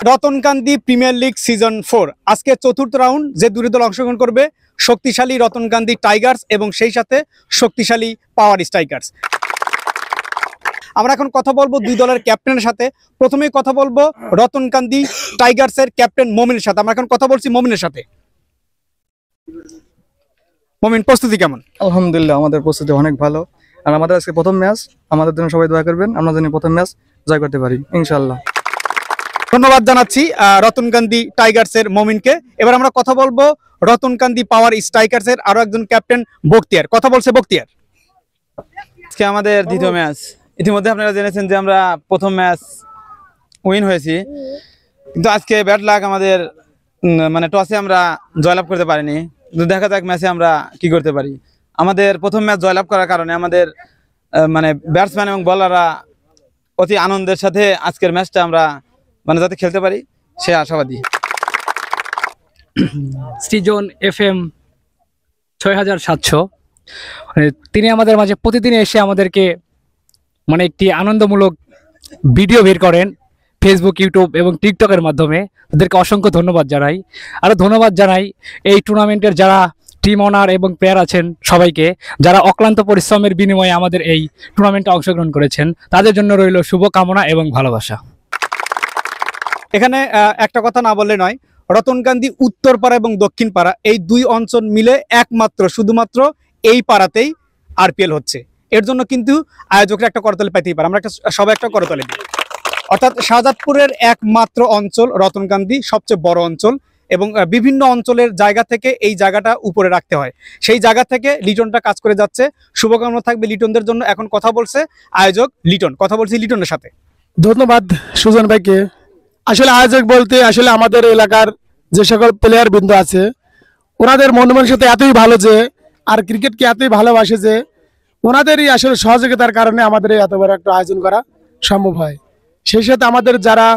Ratankandi premier league season 4 আজকে চতুর্থ round. যে দুটি দল অংশগ্রহণ করবে, শক্তিশালী রতনকান্দি টাইগার্স এবং সেই সাথে শক্তিশালী পাওয়ার স্ট্রাইকার্স। আমরা এখন কথা বলবো দুই দলের ক্যাপ্টেনের সাথে। প্রথমেই কথা বলবো রতনকান্দি টাইগার্সের ক্যাপ্টেন মমিনের সাথে। আমরা এখন কথা বলছি মমিনের সাথে। মমিন, প্রস্তুতি কেমন? আলহামদুলিল্লাহ, আমাদের প্রস্তুতি অনেক ভালো। আর আমাদের আজকে প্রথম ম্যাচ, আমাদের জন্য সবাই দোয়া করবেন, আমরা যেন প্রথম ম্যাচ জয় করতে পারি ইনশাআল্লাহ। ধন্যবাদ জানাচ্ছি রতনকান্দি টাইগার্সের মমিনকে। এবার আমরা কথা বলবো রতনকান্দি পাওয়ার স্ট্রাইকার্সের আরো একজন ক্যাপ্টেন বখতিয়ার। কথা বলছে বখতিয়ার। আজকে আমাদের দ্বিতীয় ম্যাচ। ইতিমধ্যে আপনারা জেনেছেন যে আমরা প্রথম ম্যাচ উইন হয়েছি, কিন্তু আজকে ব্যাড লাক, আমাদের মানে টসে আমরা জয়লাভ করতে পারিনি। দেখা যাক ম্যাচে আমরা কি করতে পারি। আমাদের প্রথম ম্যাচ জয়লাভ করার কারণে আমাদের মানে ব্যাটসম্যান এবং বলাররা অতি আনন্দের সাথে আজকের ম্যাচটা আমরা মানে যাতে খেলতে পারি সে আশাবাদী। সৃজন FM 6700 তিনি আমাদের মাঝে প্রতিদিন এসে আমাদেরকে মানে একটি আনন্দমূলক ভিডিও বের করেন ফেসবুক, ইউটিউব এবং টিকটকের মাধ্যমে। তাদেরকে অসংখ্য ধন্যবাদ জানাই। আরও ধন্যবাদ জানাই এই টুর্নামেন্টের যারা টিম ওনার এবং প্লেয়ার আছেন সবাইকে, যারা অক্লান্ত পরিশ্রমের বিনিময়ে আমাদের এই টুর্নামেন্টে অংশগ্রহণ করেছেন। তাদের জন্য রইল শুভকামনা এবং ভালোবাসা। এখানে একটা কথা না বললে নয়, রতনকান্দি উত্তরপাড়া এবং দক্ষিণপাড়া এই দুই অঞ্চল মিলে একমাত্র শুধুমাত্র এই পাড়াতেই RPL হচ্ছে। এর জন্য কিন্তু আয়োজকরা একটা করতালি পাইতেই পারে। আমরা সবাই একটা করতালি দিই। অর্থাৎ শাহজাদপুরের একমাত্র অঞ্চল রতনকান্দি, সবচেয়ে বড় অঞ্চল, এবং বিভিন্ন অঞ্চলের জায়গা থেকে এই জায়গাটা উপরে রাখতে হয়। সেই জায়গা থেকে লিটনটা কাজ করে যাচ্ছে। শুভকামনা থাকবে লিটনদের জন্য। এখন কথা বলছে আয়োজক লিটন। কথা বলছি লিটনের সাথে। ধন্যবাদ সুজন ভাইকে। আসলে আয়োজক বলতে আসলে আমাদের এলাকার যে সকল প্লেয়ার বৃন্দ আছে, ওনাদের মন মানসিকতা এতই ভালো যে, আর ক্রিকেটকে এতই ভালোবাসে যে, ওনাদেরই আসলে সহযোগিতার কারণে আমাদের এত বড় একটা আয়োজন করা সম্ভব হয়। সেই সাথে আমাদের যারা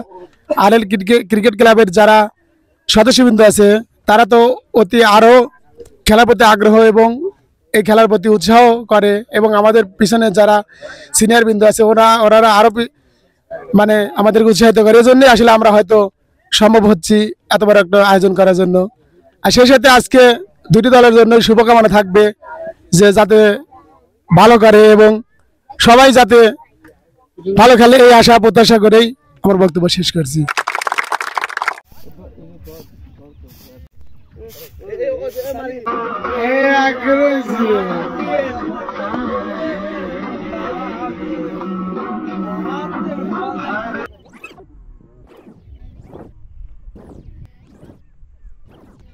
RL ক্রিকেট ক্লাবের যারা সদস্যবৃন্দ আছে, তারা তো অতি আরও খেলার প্রতি আগ্রহ এবং এই খেলার প্রতি উৎসাহ করে, এবং আমাদের পিছনে যারা সিনিয়র বৃন্দ আছে ওনারা আরও মানে আমাদেরকে উৎসাহিত করে। এই জন্যই আসলে আমরা হয়তো সম্ভব হচ্ছি এত বড় একটা আয়োজন করার জন্য। আর সেই সাথে আজকে দুটি দলের জন্য শুভকামনা থাকবে যে যাতে ভালো করে এবং সবাই যাতে ভালো খেলে, এই আশা প্রত্যাশা করেই আমার বক্তব্য শেষ করছি।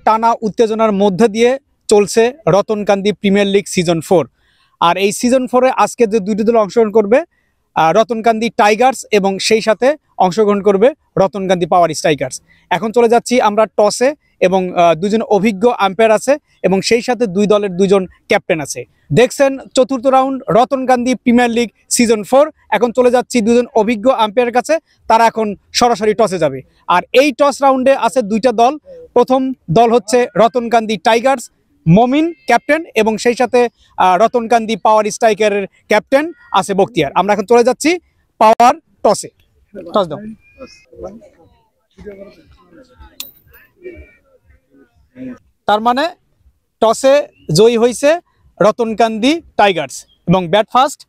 টানা উত্তেজনার মধ্যে দিয়ে চলছে রতনকান্দি প্রিমিয়ার লিগ সিজন 4। আর এই সিজন 4-এ আজকে যে দুইটি দল অংশগ্রহণ করবে, রতনকান্দি টাইগার্স এবং সেই সাথে অংশগ্রহণ করবে রতনকান্দি পাওয়ার স্ট্রাইকার্স। এখন চলে যাচ্ছি আমরা টসে, এবং দুজন অভিজ্ঞ আম্পায়ার আছে এবং সেই সাথে দুই দলের দুজন ক্যাপ্টেন আছে। দেখছেন চতুর্থ round Ratankandi premier league season 4। এখন চলে যাচ্ছি দুজন অভিজ্ঞ আম্পায়ারের কাছে। তারা এখন সরাসরি টসে যাবে। আর এই টস রাউন্ডে আছে দুইটা দল। প্রথম দল হচ্ছে রতনকান্দি টাইগার্স, মমিন ক্যাপ্টেন, এবং সেই সাথে রতনকান্দি পাওয়ার স্ট্রাইকারের ক্যাপ্টেন আছে বখতিয়ার। আমরা এখন চলে যাচ্ছি পাওয়ার টসে। টস দাও। তার মানে টসে জয়ী হয়েছে রতনকান্দি টাইগার্স এবং ব্যাট ফার্স্ট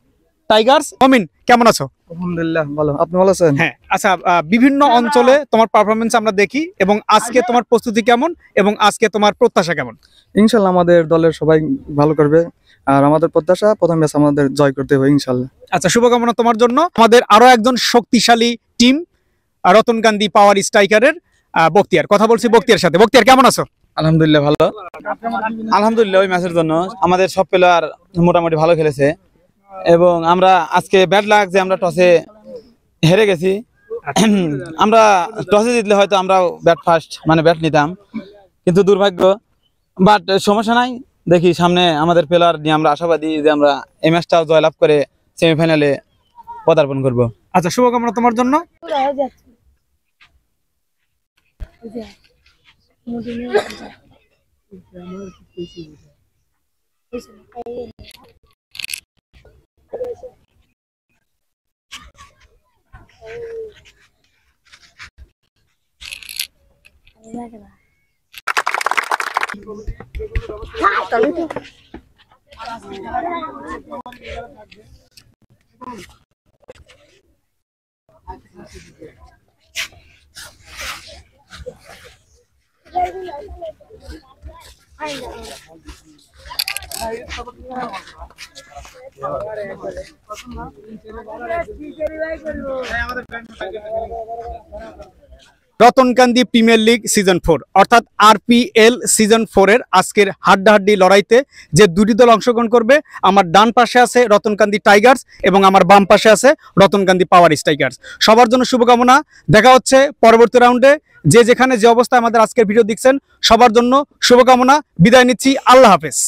টাইগার্স। মমিন, কেমন আছো? আলহামদুলিল্লাহ ভালো, আপনি ভালো আছেন? হ্যাঁ, আচ্ছা, বিভিন্ন অঞ্চলে তোমার পারফরমেন্স আমরা দেখি, এবং আজকে তোমার প্রস্তুতি কেমন এবং আজকে তোমার প্রত্যাশা কেমন? ইনশাল্লাহ আমাদের দলের সবাই ভালো করবে, আর আমাদের প্রত্যাশা প্রথম ম্যাচ আমাদের জয় করতে হবে ইনশাল্লাহ। আচ্ছা, শুভকামনা তোমার জন্য। আমাদের আরো একজন শক্তিশালী টিম রতনকান্দি পাওয়ার স্ট্রাইকারের বখতিয়ার। কথা বলছি বখতিয়ার সাথে। বখতিয়ার, কেমন আছো? আলহামদুলিল্লাহ ভালো। আলহামদুলিল্লাহ, ওই ম্যাচের জন্য আমাদের সব প্লেয়ার মোটামুটি ভালো খেলেছে, এবং আমরা আজকে ব্যাড লাক যে আমরা টসে হেরে গেছি। আমরা টসে জিতলে হয়তো আমরা ব্যাট ফার্স্ট মানে ব্যাট নিতাম, কিন্তু দুর্ভাগ্য। বাট সমস্যা নাই, দেখি সামনে আমাদের প্লেয়ার নিয়ে আমরা আশাবাদী যে আমরা এই ম্যাচটা জয়লাভ করে সেমিফাইনালে পদার্পণ করব। আচ্ছা, শুভকামনা তোমার জন্য। রতনকান্দি প্রিমিয়ার লিগ সিজন 4 অর্থাৎ আরপিএল সিজন 4 এর আজকের হাড্ডাহাড্ডি লড়াইতে যে দুটি দল অংশগ্রহণ করবে, আমার ডান পাশে আছে রতনকান্দি টাইগার্স এবং আমার বাম পাশে আছে রতনকান্দি পাওয়ার স্ট্রাইকার্স। সবার জন্য শুভকামনা। দেখা হচ্ছে পরবর্তী রাউন্ডে। যে যেখানে যে অবস্থায় আমাদের আজকের ভিডিও দেখছেন সবার জন্য শুভকামনা। বিদায় নিচ্ছি। আল্লাহ হাফেজ।